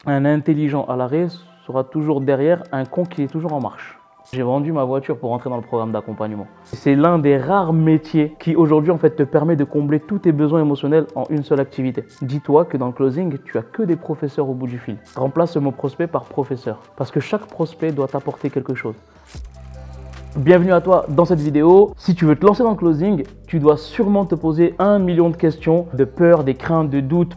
Un intelligent à l'arrêt sera toujours derrière un con qui est toujours en marche. J'ai vendu ma voiture pour entrer dans le programme d'accompagnement. C'est l'un des rares métiers qui aujourd'hui en fait te permet de combler tous tes besoins émotionnels en une seule activité. Dis-toi que dans le closing, tu as que des professeurs au bout du fil. Remplace le mot prospect par professeur parce que chaque prospect doit t'apporter quelque chose. Bienvenue à toi dans cette vidéo. Si tu veux te lancer dans le closing, tu dois sûrement te poser 1 million de questions, de peurs, des craintes, de doutes,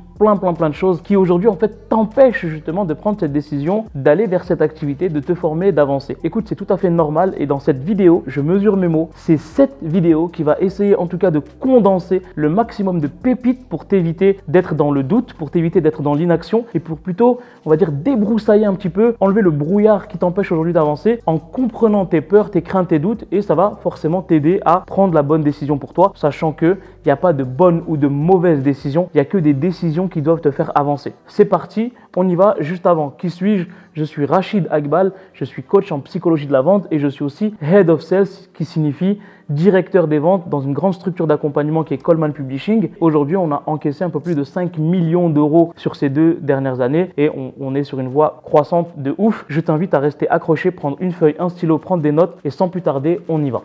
plein de choses qui aujourd'hui en fait t'empêchent justement de prendre cette décision, d'aller vers cette activité, de te former, d'avancer. Écoute, c'est tout à fait normal et dans cette vidéo, je mesure mes mots. C'est cette vidéo qui va essayer en tout cas de condenser le maximum de pépites pour t'éviter d'être dans le doute, pour t'éviter d'être dans l'inaction et pour plutôt, on va dire, débroussailler un petit peu, enlever le brouillard qui t'empêche aujourd'hui d'avancer en comprenant tes peurs, tes craintes, tes doutes et ça va forcément t'aider à prendre la bonne décision pour toi, sachant qu'il n'y a pas de bonne ou de mauvaise décision, il n'y a que des décisions qui doivent te faire avancer. C'est parti, on y va. Juste avant, qui suis-je? Je suis Rachid Agbal, je suis coach en psychologie de la vente et je suis aussi Head of Sales qui signifie directeur des ventes dans une grande structure d'accompagnement qui est Coleman Publishing. Aujourd'hui, on a encaissé un peu plus de 5 millions d'euros sur ces 2 dernières années et on est sur une voie croissante de ouf. Je t'invite à rester accroché, prendre une feuille, un stylo, prendre des notes et sans plus tarder, on y va.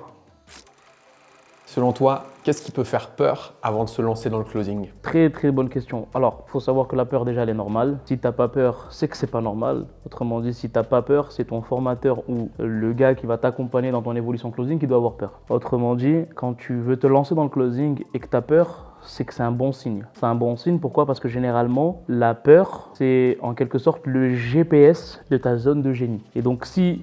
Selon toi, qu'est-ce qui peut faire peur avant de se lancer dans le closing? Très bonne question. Alors, il faut savoir que la peur déjà elle est normale. Si tu n'as pas peur, c'est que c'est pas normal. Autrement dit, si tu n'as pas peur, c'est ton formateur ou le gars qui va t'accompagner dans ton évolution closing qui doit avoir peur. Autrement dit, quand tu veux te lancer dans le closing et que tu as peur, c'est que c'est un bon signe. C'est un bon signe, pourquoi? Parce que généralement, la peur, c'est en quelque sorte le GPS de ta zone de génie. Et donc, si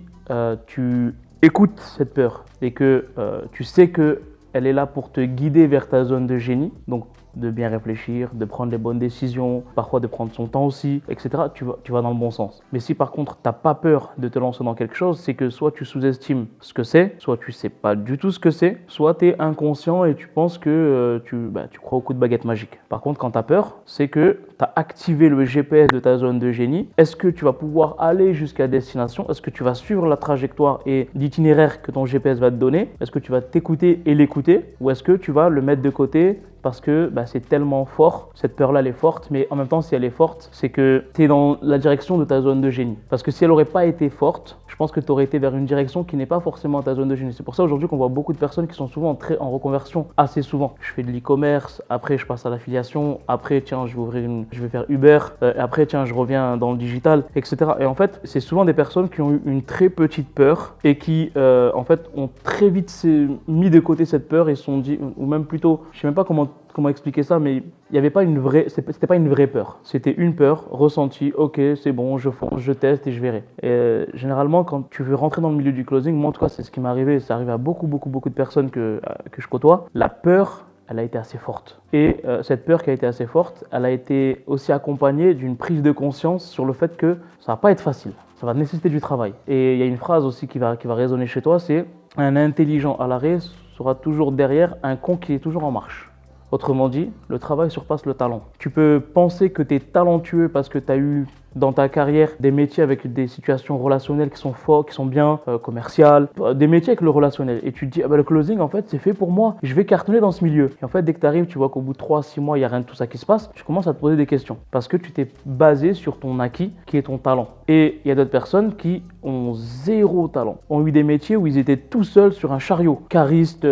tu écoutes cette peur et que tu sais que elle est là pour te guider vers ta zone de génie, donc de bien réfléchir, de prendre les bonnes décisions, parfois de prendre son temps aussi, etc. Tu vas dans le bon sens. Mais si par contre, tu n'as pas peur de te lancer dans quelque chose, c'est que soit tu sous-estimes ce que c'est, soit tu ne sais pas du tout ce que c'est, soit tu es inconscient et tu penses que tu crois au coup de baguette magique. Par contre, quand tu as peur, c'est que tu as activé le GPS de ta zone de génie. Est-ce que tu vas pouvoir aller jusqu'à destination? Est-ce que tu vas suivre la trajectoire et l'itinéraire que ton GPS va te donner? Est-ce que tu vas t'écouter et l'écouter? Ou est-ce que tu vas le mettre de côté parce que c'est tellement fort, cette peur-là elle est forte, mais en même temps si elle est forte, c'est que tu es dans la direction de ta zone de génie. Parce que si elle n'aurait pas été forte, je pense que tu aurais été vers une direction qui n'est pas forcément ta zone de génie. C'est pour ça aujourd'hui qu'on voit beaucoup de personnes qui sont souvent en reconversion assez souvent. Je fais de l'e-commerce, après je passe à l'affiliation, après tiens je vais faire Uber, après tiens je reviens dans le digital, etc. Et en fait c'est souvent des personnes qui ont eu une très petite peur et qui en fait ont très vite mis de côté cette peur et se sont dit, ou même plutôt, je sais même pas comment expliquer ça, mais il n'y avait pas une vraie, c'était pas une vraie peur. C'était une peur ressentie, ok, c'est bon, je fonce, je teste et je verrai. Et généralement, quand tu veux rentrer dans le milieu du closing, moi en tout cas, c'est ce qui m'est arrivé, ça arrive à beaucoup de personnes que je côtoie, la peur, elle a été assez forte. Et cette peur qui a été assez forte, elle a été aussi accompagnée d'une prise de conscience sur le fait que ça va pas être facile, ça va nécessiter du travail. Et il y a une phrase aussi qui va résonner chez toi, c'est « Un intelligent à l'arrêt sera toujours derrière un con qui est toujours en marche ». Autrement dit, le travail surpasse le talent. Tu peux penser que tu es talentueux parce que tu as eu dans ta carrière des métiers avec des situations relationnelles qui sont fortes, qui sont bien commerciales, des métiers avec le relationnel. Et tu te dis, le closing, en fait, c'est fait pour moi. Je vais cartonner dans ce milieu. Et en fait, dès que tu arrives, tu vois qu'au bout de 3-6 mois, il n'y a rien de tout ça qui se passe. Tu commences à te poser des questions parce que tu t'es basé sur ton acquis qui est ton talent. Et il y a d'autres personnes qui ont zéro talent, ont eu des métiers où ils étaient tout seuls sur un chariot. Cariste,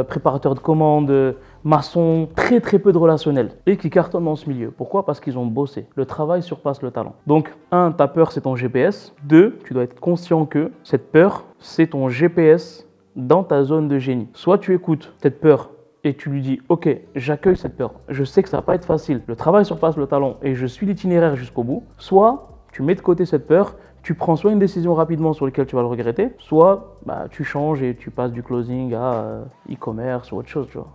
préparateur de commandes, maçon, très peu de relationnel et qui cartonnent dans ce milieu. Pourquoi? Parce qu'ils ont bossé. Le travail surpasse le talent. Donc, 1, ta peur, c'est ton GPS. 2, tu dois être conscient que cette peur, c'est ton GPS dans ta zone de génie. Soit tu écoutes cette peur et tu lui dis, ok, j'accueille cette peur. Je sais que ça va pas être facile. Le travail surpasse le talent et je suis l'itinéraire jusqu'au bout. Soit tu mets de côté cette peur, tu prends soit une décision rapidement sur laquelle tu vas le regretter, soit tu changes et tu passes du closing à e-commerce ou autre chose, tu vois.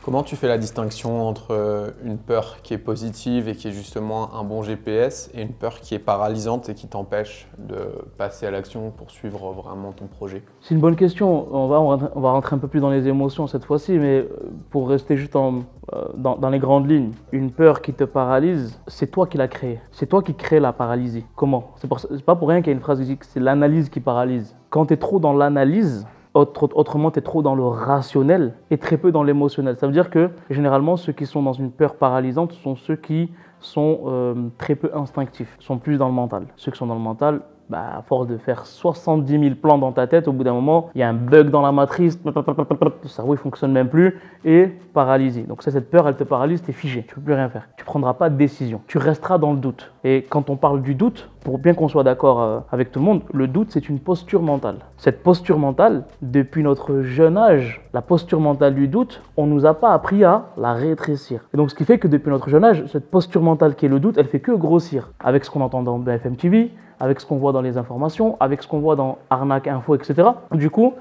Comment tu fais la distinction entre une peur qui est positive et qui est justement un bon GPS et une peur qui est paralysante et qui t'empêche de passer à l'action pour suivre vraiment ton projet? C'est une bonne question. On va rentrer un peu plus dans les émotions cette fois-ci, mais pour rester juste dans les grandes lignes, une peur qui te paralyse, c'est toi qui l'as créée. C'est toi qui crée la paralysie. Comment? C'est pas pour rien qu'il y a une phrase qui dit que c'est l'analyse qui paralyse. Quand tu es trop dans l'analyse, autrement, tu es trop dans le rationnel et très peu dans l'émotionnel. Ça veut dire que généralement, ceux qui sont dans une peur paralysante sont ceux qui sont très peu instinctifs, sont plus dans le mental. Ceux qui sont dans le mental, à force de faire 70 000 plans dans ta tête, au bout d'un moment, il y a un bug dans la matrice, le cerveau ne fonctionne même plus et paralysé. Donc cette peur, elle te paralyse, tu es figé, tu ne peux plus rien faire. Tu ne prendras pas de décision, tu resteras dans le doute. Et quand on parle du doute, pour bien qu'on soit d'accord avec tout le monde, le doute, c'est une posture mentale. Cette posture mentale, depuis notre jeune âge, la posture mentale du doute, on ne nous a pas appris à la rétrécir. Et donc ce qui fait que depuis notre jeune âge, cette posture mentale qui est le doute, elle fait que grossir. Avec ce qu'on entend dans BFM TV, avec ce qu'on voit dans les informations, avec ce qu'on voit dans Arnaque Info, etc. Du coup,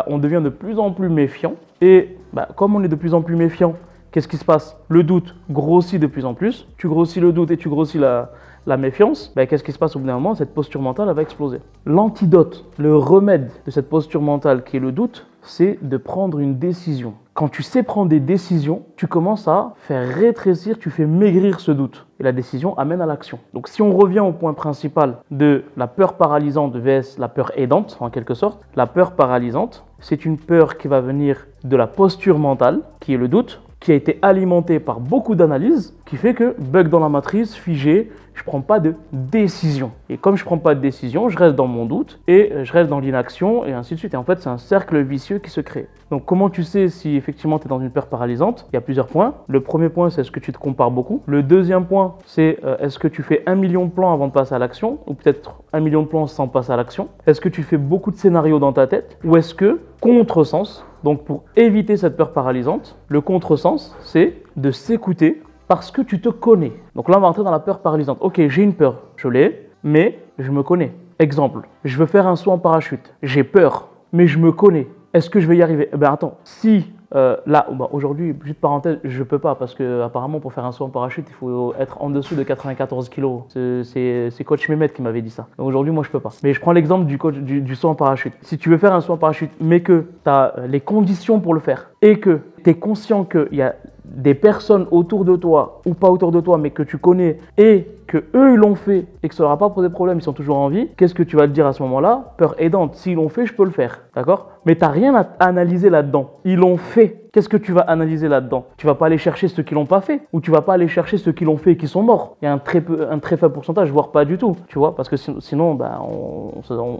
on devient de plus en plus méfiant. Et comme on est de plus en plus méfiant, qu'est-ce qui se passe? Le doute grossit de plus en plus. Tu grossis le doute et tu grossis la méfiance. Qu'est-ce qui se passe au bout d'un moment? Cette posture mentale, elle va exploser. L'antidote, le remède de cette posture mentale qui est le doute, c'est de prendre une décision. Quand tu sais prendre des décisions, tu commences à faire rétrécir, tu fais maigrir ce doute. Et la décision amène à l'action. Donc si on revient au point principal de la peur paralysante vs la peur aidante, en quelque sorte, la peur paralysante, c'est une peur qui va venir de la posture mentale, qui est le doute, qui a été alimentée par beaucoup d'analyses, qui fait que bug dans la matrice, figé, je ne prends pas de décision. Et comme je ne prends pas de décision, je reste dans mon doute et je reste dans l'inaction et ainsi de suite. Et en fait, c'est un cercle vicieux qui se crée. Donc comment tu sais si effectivement tu es dans une peur paralysante? Il y a plusieurs points. Le premier point, c'est est-ce que tu te compares beaucoup? Le deuxième point, c'est est-ce que tu fais 1 million de plans avant de passer à l'action? Ou peut-être 1 million de plans sans passer à l'action? Est-ce que tu fais beaucoup de scénarios dans ta tête? Ou est-ce que, contresens, donc pour éviter cette peur paralysante, le contresens, c'est de s'écouter parce que tu te connais. Donc là, on va entrer dans la peur paralysante. Ok, j'ai une peur, je l'ai, mais je me connais. Exemple, je veux faire un saut en parachute. J'ai peur, mais je me connais. Est-ce que je vais y arriver? Attends, si là, aujourd'hui, juste parenthèse, je peux pas parce que apparemment pour faire un saut en parachute, il faut être en dessous de 94 kilos. C'est coach Mehmet qui m'avait dit ça. Donc aujourd'hui, moi, je peux pas. Mais je prends l'exemple du saut en parachute. Si tu veux faire un saut en parachute, mais que tu as les conditions pour le faire et que tu es conscient qu'il y a des personnes autour de toi ou pas autour de toi mais que tu connais et que eux ils l'ont fait et que ça leur a pas posé problème, ils sont toujours en vie, qu'est-ce que tu vas te dire à ce moment-là? Peur aidante, s'ils l'ont fait, je peux le faire, d'accord? Mais tu n'as rien à analyser là-dedans. Ils l'ont fait. Qu'est-ce que tu vas analyser là-dedans? Tu vas pas aller chercher ceux qui l'ont pas fait ou tu vas pas aller chercher ceux qui l'ont fait et qui sont morts. Il y a un très faible pourcentage, voire pas du tout, tu vois, parce que sinon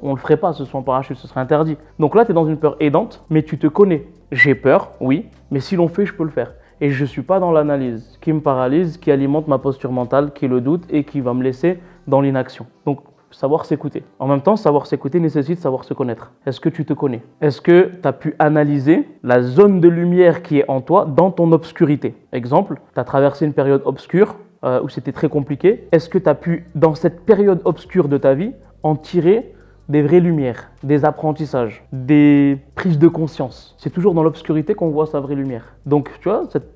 on le ferait pas, ce soit en parachute, ce serait interdit. Donc là, tu es dans une peur aidante, mais tu te connais. J'ai peur, oui, mais s'ils l'ont fait, je peux le faire. Et je ne suis pas dans l'analyse qui me paralyse, qui alimente ma posture mentale, qui est le doute et qui va me laisser dans l'inaction. Donc, savoir s'écouter. En même temps, savoir s'écouter nécessite savoir se connaître. Est-ce que tu te connais? Est-ce que tu as pu analyser la zone de lumière qui est en toi dans ton obscurité? Exemple, tu as traversé une période obscure où c'était très compliqué. Est-ce que tu as pu, dans cette période obscure de ta vie, en tirer des vraies lumières, des apprentissages, des prises de conscience? C'est toujours dans l'obscurité qu'on voit sa vraie lumière. Donc, tu vois, cette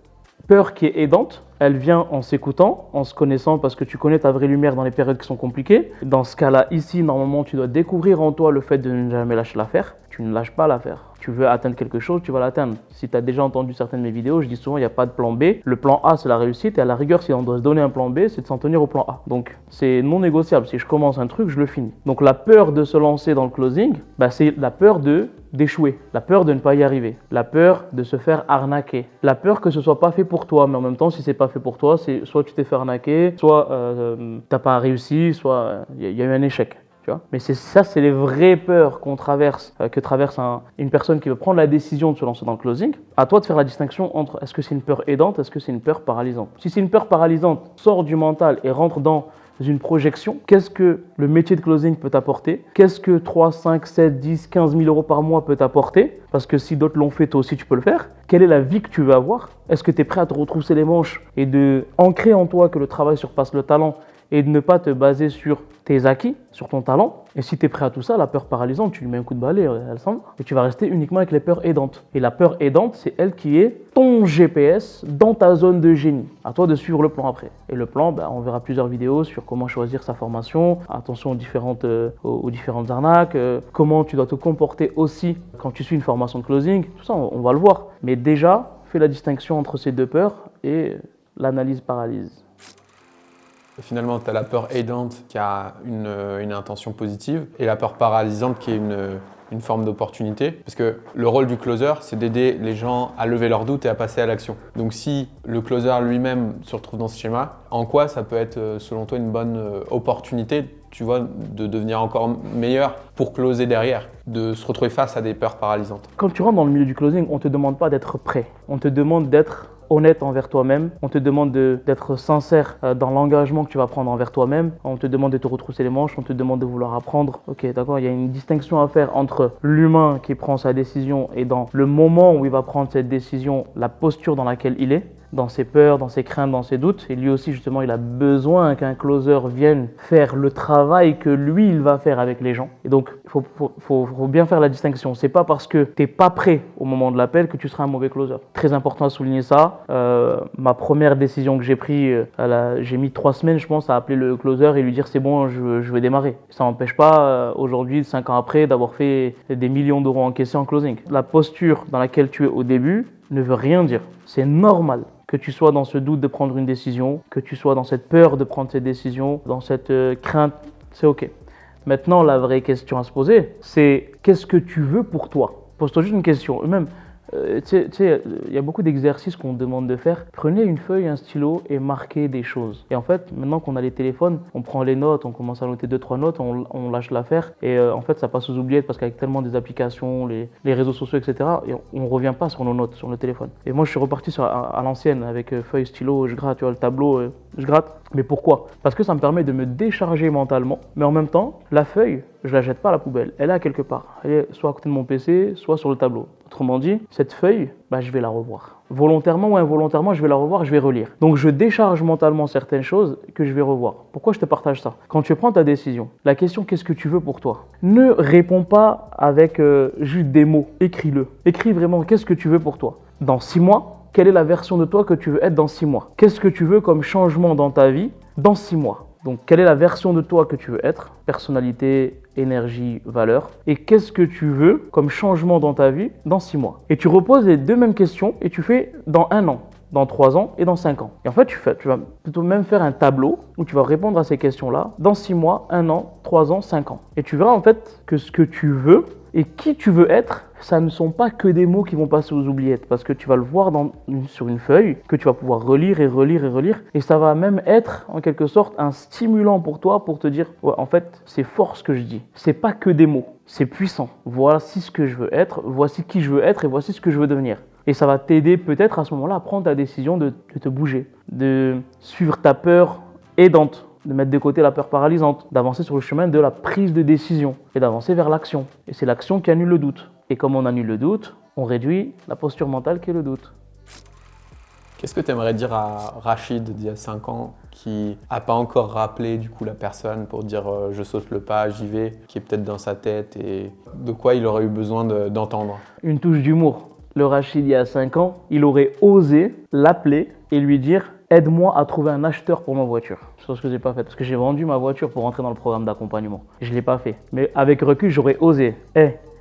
peur qui est aidante, elle vient en s'écoutant, en se connaissant parce que tu connais ta vraie lumière dans les périodes qui sont compliquées. Dans ce cas-là, ici, normalement, tu dois découvrir en toi le fait de ne jamais lâcher l'affaire. Tu ne lâches pas l'affaire. Tu veux atteindre quelque chose, tu vas l'atteindre. Si tu as déjà entendu certaines de mes vidéos, je dis souvent il n'y a pas de plan B. Le plan A, c'est la réussite. Et à la rigueur, si on doit se donner un plan B, c'est de s'en tenir au plan A. Donc, c'est non négociable. Si je commence un truc, je le finis. Donc, la peur de se lancer dans le closing, c'est la peur d'échouer, la peur de ne pas y arriver, la peur de se faire arnaquer, la peur que ce soit pas fait pour toi, mais en même temps, si c'est pas fait pour toi, c'est soit tu t'es fait arnaquer, soit t'as pas réussi, soit il y a eu un échec. Tu vois, mais c'est les vraies peurs qu'on traverse, que traverse une personne qui veut prendre la décision de se lancer dans le closing. À toi de faire la distinction entre est-ce que c'est une peur aidante, est-ce que c'est une peur paralysante. Si c'est une peur paralysante, sors du mental et rentre dans une projection. Qu'est-ce que le métier de closing peut t'apporter? Qu'est-ce que 3, 5, 7, 10, 15 000 euros par mois peut t'apporter? Parce que si d'autres l'ont fait, toi aussi tu peux le faire. Quelle est la vie que tu veux avoir? Est-ce que tu es prêt à te retrousser les manches et de ancrer en toi que le travail surpasse le talent et de ne pas te baser sur tes acquis, sur ton talent? Et si tu es prêt à tout ça, la peur paralysante, tu lui mets un coup de balai, elle s'en va. Et tu vas rester uniquement avec les peurs aidantes. Et la peur aidante, c'est elle qui est ton GPS dans ta zone de génie. À toi de suivre le plan après. Et le plan, on verra plusieurs vidéos sur comment choisir sa formation, attention aux différentes arnaques, comment tu dois te comporter aussi quand tu suis une formation de closing. Tout ça, on va le voir. Mais déjà, fais la distinction entre ces deux peurs et l'analyse paralyse. Finalement, tu as la peur aidante qui a une intention positive et la peur paralysante qui est une forme d'opportunité. Parce que le rôle du closer, c'est d'aider les gens à lever leurs doutes et à passer à l'action. Donc si le closer lui-même se retrouve dans ce schéma, en quoi ça peut être selon toi une bonne opportunité, tu vois, de devenir encore meilleur pour closer derrière, de se retrouver face à des peurs paralysantes? Quand tu rentres dans le milieu du closing, on ne te demande pas d'être prêt. On te demande d'être honnête envers toi-même. On te demande d'être sincère dans l'engagement que tu vas prendre envers toi-même. On te demande de te retrousser les manches. On te demande de vouloir apprendre. Ok, d'accord, il y a une distinction à faire entre l'humain qui prend sa décision et dans le moment où il va prendre cette décision, la posture dans laquelle il est, dans ses peurs, dans ses craintes, dans ses doutes. Et lui aussi, justement, il a besoin qu'un closer vienne faire le travail que lui, il va faire avec les gens. Et donc, il faut bien faire la distinction. C'est pas parce que tu n'es pas prêt au moment de l'appel que tu seras un mauvais closer. Très important à souligner ça. Ma première décision que j'ai prise, j'ai mis 3 semaines, je pense, à appeler le closer et lui dire c'est bon, je vais démarrer. Ça n'empêche pas, aujourd'hui, 5 ans après, d'avoir fait des millions d'euros encaissés en closing. La posture dans laquelle tu es au début ne veut rien dire. C'est normal que tu sois dans ce doute de prendre une décision, que tu sois dans cette peur de prendre cette décision, dans cette crainte, c'est ok. Maintenant, la vraie question à se poser, c'est qu'est-ce que tu veux pour toi? Pose-toi juste une question. Même, tu sais, il y a beaucoup d'exercices qu'on demande de faire. Prenez une feuille, un stylo et marquez des choses. Et en fait, maintenant qu'on a les téléphones, on prend les notes, on commence à noter 2-3 notes, on lâche l'affaire. Et en fait, ça passe aux oubliettes parce qu'avec tellement des applications, les réseaux sociaux, etc., on ne revient pas sur nos notes, sur le téléphone. Et moi, je suis reparti à l'ancienne avec feuille, stylo, je gratte, tu vois, le tableau, je gratte. Mais pourquoi? Parce que ça me permet de me décharger mentalement, mais en même temps, la feuille, je la jette pas à la poubelle. Elle est à quelque part. Elle est soit à côté de mon PC, soit sur le tableau. Autrement dit, cette feuille, je vais la revoir. Volontairement ou involontairement, je vais la revoir, je vais relire. Donc je décharge mentalement certaines choses que je vais revoir. Pourquoi je te partage ça? Quand tu prends ta décision, la question qu'est-ce que tu veux pour toi? Ne réponds pas avec juste des mots. Écris-le. Écris vraiment qu'est-ce que tu veux pour toi. Dans 6 mois, quelle est la version de toi que tu veux être dans 6 mois? Qu'est-ce que tu veux comme changement dans ta vie dans 6 mois? Donc, quelle est la version de toi que tu veux être? Personnalité, énergie, valeur. Et qu'est-ce que tu veux comme changement dans ta vie dans 6 mois? Et tu reposes les 2 mêmes questions et tu fais dans 1 an, dans 3 ans et dans 5 ans. Et en fait, tu vas plutôt même faire un tableau où tu vas répondre à ces questions-là dans 6 mois, 1 an, 3 ans, 5 ans. Et tu verras en fait que ce que tu veux et qui tu veux être, ça ne sont pas que des mots qui vont passer aux oubliettes parce que tu vas le voir sur une feuille que tu vas pouvoir relire et relire et relire et ça va même être en quelque sorte un stimulant pour toi pour te dire ouais, en fait c'est fort ce que je dis, c'est pas que des mots, c'est puissant, voici ce que je veux être, voici qui je veux être et voici ce que je veux devenir. Et ça va t'aider peut-être à ce moment-là à prendre ta décision de te bouger, de suivre ta peur aidante, de mettre de côté la peur paralysante, d'avancer sur le chemin de la prise de décision et d'avancer vers l'action. Et c'est l'action qui annule le doute. Et comme on annule le doute, on réduit la posture mentale qui est le doute. Qu'est-ce que tu aimerais dire à Rachid d'il y a 5 ans qui n'a pas encore rappelé du coup la personne pour dire je saute le pas, j'y vais, qui est peut-être dans sa tête et de quoi il aurait eu besoin d'entendre? Une touche d'humour. Le Rachid il y a 5 ans, il aurait osé l'appeler et lui dire aide-moi à trouver un acheteur pour ma voiture. C'est ce que j'ai pas fait parce que j'ai vendu ma voiture pour rentrer dans le programme d'accompagnement. Je l'ai pas fait. Mais avec recul, j'aurais osé.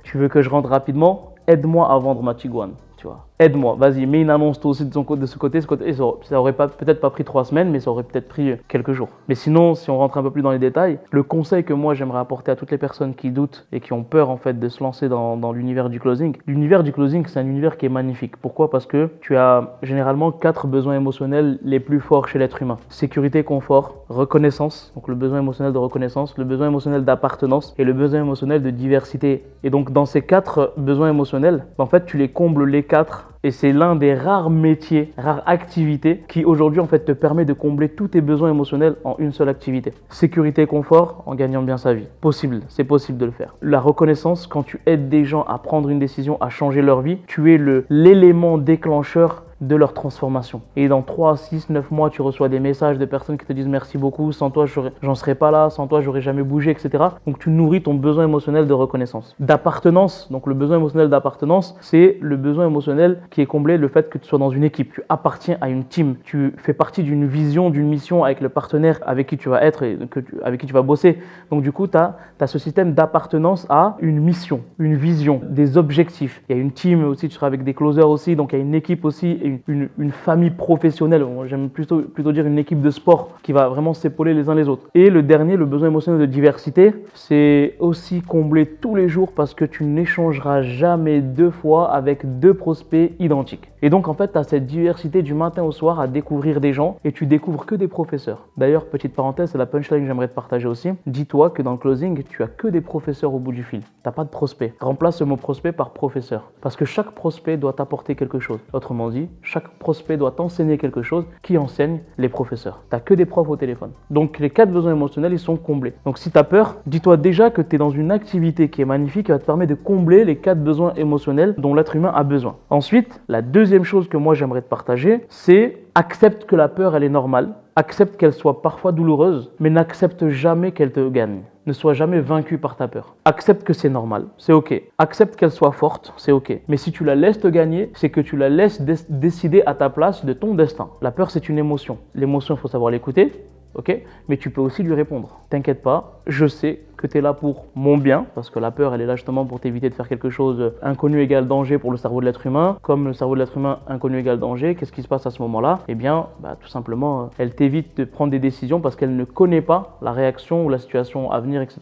Tu veux que je rentre rapidement? Aide-moi à vendre ma Tiguan. Tu vois. Aide-moi, vas-y, mets une annonce toi aussi de ce côté. Et ça aurait peut-être pas pris 3 semaines, mais ça aurait peut-être pris quelques jours. Mais sinon, si on rentre un peu plus dans les détails, le conseil que moi j'aimerais apporter à toutes les personnes qui doutent et qui ont peur en fait de se lancer dans l'univers du closing. L'univers du closing, c'est un univers qui est magnifique. Pourquoi? Parce que tu as généralement 4 besoins émotionnels les plus forts chez l'être humain. Sécurité, confort, reconnaissance, donc le besoin émotionnel de reconnaissance, le besoin émotionnel d'appartenance et le besoin émotionnel de diversité. Et donc dans ces 4 besoins émotionnels, en fait tu les combles les 4. Et c'est l'un des rares métiers, rares activités qui aujourd'hui en fait te permet de combler tous tes besoins émotionnels en une seule activité. Sécurité et confort en gagnant bien sa vie. Possible, c'est possible de le faire. La reconnaissance, quand tu aides des gens à prendre une décision, à changer leur vie, tu es l'élément déclencheur de leur transformation. Et dans 3, 6, 9 mois, tu reçois des messages de personnes qui te disent merci beaucoup, sans toi j'en serais pas là, sans toi j'aurais jamais bougé, etc. Donc tu nourris ton besoin émotionnel de reconnaissance. D'appartenance, donc le besoin émotionnel d'appartenance, c'est le besoin émotionnel qui est comblé le fait que tu sois dans une équipe, tu appartiens à une team, tu fais partie d'une vision, d'une mission avec le partenaire avec qui tu vas être et avec qui tu vas bosser. Donc du coup, tu as ce système d'appartenance à une mission, une vision, des objectifs. Il y a une team aussi, tu seras avec des closers aussi, donc il y a une équipe aussi et une famille professionnelle. J'aime plutôt dire une équipe de sport qui va vraiment s'épauler les uns les autres. Et le dernier, le besoin émotionnel de diversité, c'est aussi combler tous les jours parce que tu n'échangeras jamais 2 fois avec 2 prospects identiques. Et donc en fait, tu as cette diversité du matin au soir à découvrir des gens et tu découvres que des professeurs. D'ailleurs, petite parenthèse, c'est la punchline que j'aimerais te partager aussi. Dis-toi que dans le closing, tu as que des professeurs au bout du fil. Tu n'as pas de prospect. Remplace le mot prospect par professeur. Parce que chaque prospect doit t'apporter quelque chose. Autrement dit, chaque prospect doit t'enseigner quelque chose qui enseigne les professeurs. Tu n'as que des profs au téléphone. Donc les 4 besoins émotionnels, ils sont comblés. Donc si tu as peur, dis-toi déjà que tu es dans une activité qui est magnifique, qui va te permettre de combler les 4 besoins émotionnels dont l'être humain a besoin. Ensuite, la deuxième chose que moi j'aimerais te partager, c'est accepte que la peur, elle est normale. Accepte qu'elle soit parfois douloureuse, mais n'accepte jamais qu'elle te gagne. Ne sois jamais vaincu par ta peur. Accepte que c'est normal, c'est ok. Accepte qu'elle soit forte, c'est ok. Mais si tu la laisses te gagner, c'est que tu la laisses décider à ta place de ton destin. La peur, c'est une émotion. L'émotion, il faut savoir l'écouter, ok? Mais tu peux aussi lui répondre. T'inquiète pas, je sais que tu es là pour mon bien, parce que la peur, elle est là justement pour t'éviter de faire quelque chose inconnu égale danger pour le cerveau de l'être humain. Comme le cerveau de l'être humain, inconnu égale danger, qu'est-ce qui se passe à ce moment-là? Eh bien, tout simplement, elle t'évite de prendre des décisions parce qu'elle ne connaît pas la réaction ou la situation à venir, etc.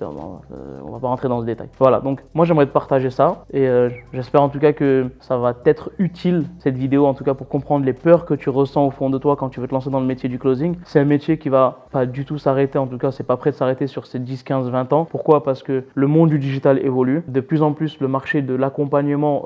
On va pas rentrer dans ce détail. Voilà, donc moi j'aimerais te partager ça et j'espère en tout cas que ça va t'être utile, cette vidéo, en tout cas pour comprendre les peurs que tu ressens au fond de toi quand tu veux te lancer dans le métier du closing. C'est un métier qui va pas du tout s'arrêter, en tout cas c'est pas prêt de s'arrêter sur ces 10, 15, 20 ans. Pourquoi? Parce que le monde du digital évolue. De plus en plus, le marché de l'accompagnement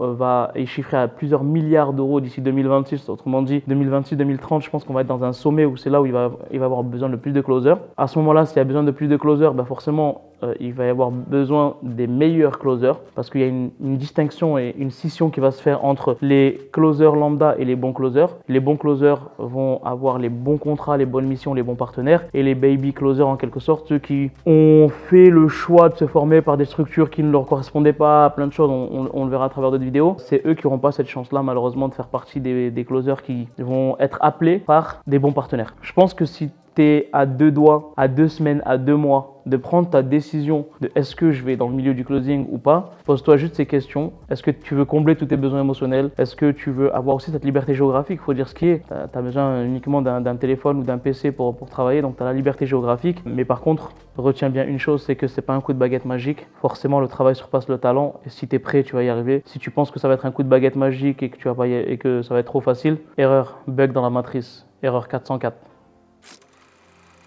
est chiffré à plusieurs milliards d'euros d'ici 2026. Autrement dit, 2026-2030, je pense qu'on va être dans un sommet où c'est là où il va avoir besoin de plus de closers. À ce moment-là, s'il y a besoin de plus de closers, forcément, il va y avoir besoin des meilleurs closers parce qu'il y a une distinction et une scission qui va se faire entre les closers lambda et les bons closers. Les bons closers vont avoir les bons contrats, les bonnes missions, les bons partenaires et les baby closers en quelque sorte, ceux qui ont fait le choix de se former par des structures qui ne leur correspondaient pas, plein de choses, on le verra à travers d'autres vidéos. C'est eux qui n'auront pas cette chance-là malheureusement de faire partie des closers qui vont être appelés par des bons partenaires. Je pense que si tu es à 2 doigts, à 2 semaines, à 2 mois de prendre ta décision de est-ce que je vais dans le milieu du closing ou pas, pose-toi juste ces questions. Est-ce que tu veux combler tous tes besoins émotionnels? Est-ce que tu veux avoir aussi cette liberté géographique? Il faut dire ce qui est. Tu as besoin uniquement d'un téléphone ou d'un PC pour travailler, donc tu as la liberté géographique. Mais par contre, retiens bien une chose, c'est que c'est pas un coup de baguette magique. Forcément, le travail surpasse le talent. Et si tu es prêt, tu vas y arriver. Si tu penses que ça va être un coup de baguette magique et que, et que ça va être trop facile, erreur, bug dans la matrice, erreur 404.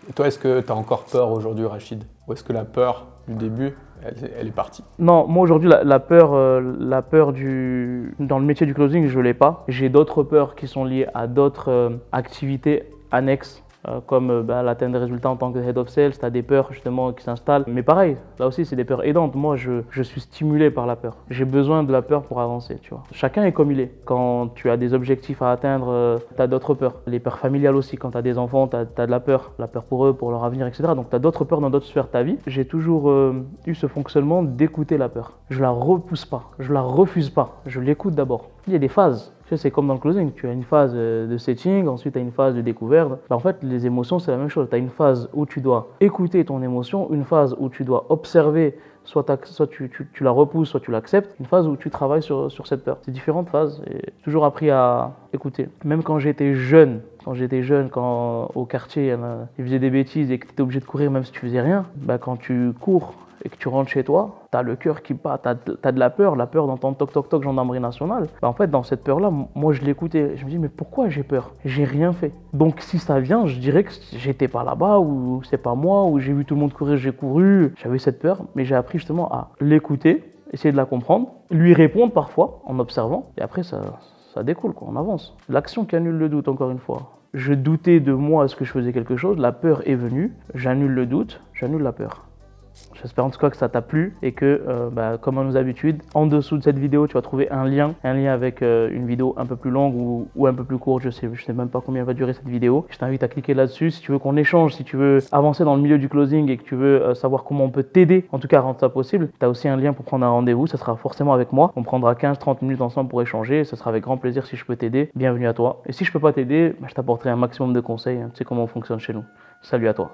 Et toi, est-ce que tu as encore peur aujourd'hui, Rachid? Ou est-ce que la peur du début, elle est partie? Non, moi aujourd'hui, la peur dans le métier du closing, je ne l'ai pas. J'ai d'autres peurs qui sont liées à d'autres activités annexes. Comme l'atteinte des résultats en tant que Head of Sales, tu as des peurs justement qui s'installent. Mais pareil, là aussi, c'est des peurs aidantes. Moi, je suis stimulé par la peur. J'ai besoin de la peur pour avancer, tu vois. Chacun est comme il est. Quand tu as des objectifs à atteindre, tu as d'autres peurs. Les peurs familiales aussi. Quand tu as des enfants, tu as de la peur pour eux, pour leur avenir, etc. Donc, tu as d'autres peurs dans d'autres sphères de ta vie. J'ai toujours eu ce fonctionnement d'écouter la peur. Je la repousse pas, je la refuse pas. Je l'écoute d'abord. Il y a des phases. C'est comme dans le closing, tu as une phase de setting, ensuite tu as une phase de découverte. En fait, les émotions, c'est la même chose. Tu as une phase où tu dois écouter ton émotion, une phase où tu dois observer, soit tu la repousses, soit tu l'acceptes, une phase où tu travailles sur cette peur. C'est différentes phases et j'ai toujours appris à écouter. Même quand j'étais jeune, quand au quartier, ils faisaient des bêtises et que tu étais obligé de courir même si tu faisais rien, quand tu cours et que tu rentres chez toi, tu as le cœur qui bat, tu as de la peur d'entendre toc toc toc gendarmerie nationale. En fait, dans cette peur-là, moi je l'écoutais. Je me dis, mais pourquoi j'ai peur? J'ai rien fait. Donc si ça vient, je dirais que j'étais pas là-bas, ou c'est pas moi, ou j'ai vu tout le monde courir, j'ai couru. J'avais cette peur, mais j'ai appris justement à l'écouter, essayer de la comprendre, lui répondre parfois en observant, et après ça découle, on avance. L'action qui annule le doute, encore une fois. Je doutais de moi, est-ce que je faisais quelque chose? La peur est venue, j'annule le doute, j'annule la peur. J'espère en tout cas que ça t'a plu et que, comme à nos habitudes, en dessous de cette vidéo, tu vas trouver un lien avec une vidéo un peu plus longue ou un peu plus courte. Je sais même pas combien va durer cette vidéo. Je t'invite à cliquer là-dessus si tu veux qu'on échange, si tu veux avancer dans le milieu du closing et que tu veux savoir comment on peut t'aider, en tout cas à rendre ça possible. Tu as aussi un lien pour prendre un rendez-vous. Ça sera forcément avec moi. On prendra 15-30 minutes ensemble pour échanger. Ça sera avec grand plaisir si je peux t'aider. Bienvenue à toi. Et si je peux pas t'aider, je t'apporterai un maximum de conseils. Tu sais comment on fonctionne chez nous. Salut à toi.